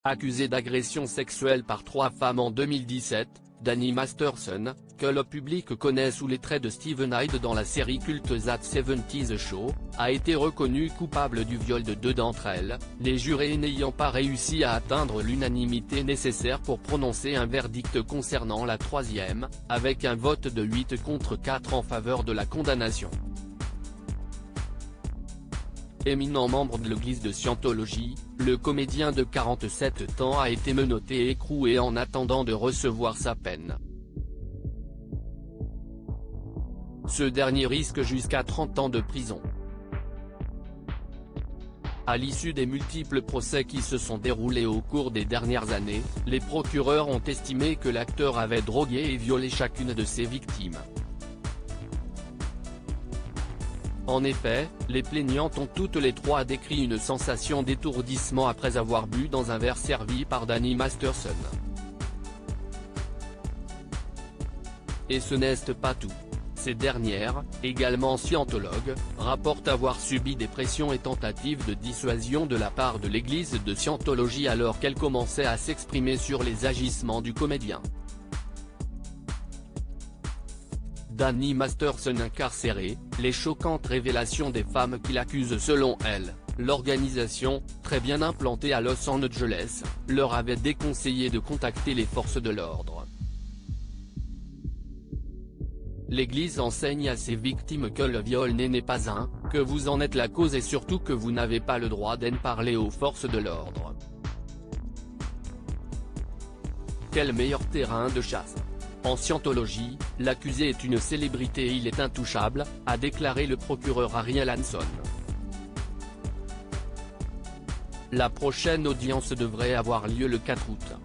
Accusé d'agression sexuelle par 3 femmes en 2017, Danny Masterson, que le public connaît sous les traits de Steven Hyde dans la série culte That 70's Show, a été reconnu coupable du viol de 2 d'entre elles, les jurés n'ayant pas réussi à atteindre l'unanimité nécessaire pour prononcer un verdict concernant la 3e, avec un vote de 8 contre 4 en faveur de la condamnation. Éminent membre de l'église de Scientologie, le comédien de 47 ans a été menotté et écroué en attendant de recevoir sa peine. Ce dernier risque jusqu'à 30 ans de prison. À l'issue des multiples procès qui se sont déroulés au cours des dernières années, les procureurs ont estimé que l'acteur avait drogué et violé chacune de ses victimes. En effet, les plaignantes ont toutes les 3 décrit une sensation d'étourdissement après avoir bu dans un verre servi par Danny Masterson. Et ce n'est pas tout. Ces dernières, également scientologues, rapportent avoir subi des pressions et tentatives de dissuasion de la part de l'église de Scientologie alors qu'elle commençait à s'exprimer sur les agissements du comédien. Danny Masterson incarcéré, les choquantes révélations des femmes qui l'accusent selon elle, l'organisation, très bien implantée à Los Angeles, leur avait déconseillé de contacter les forces de l'ordre. L'Église enseigne à ses victimes que le viol n'est pas un, que vous en êtes la cause et surtout que vous n'avez pas le droit d'en parler aux forces de l'ordre. Quel meilleur terrain de chasse? En Scientologie, l'accusé est une célébrité et il est intouchable, a déclaré le procureur Ariel Hanson. La prochaine audience devrait avoir lieu le 4 août.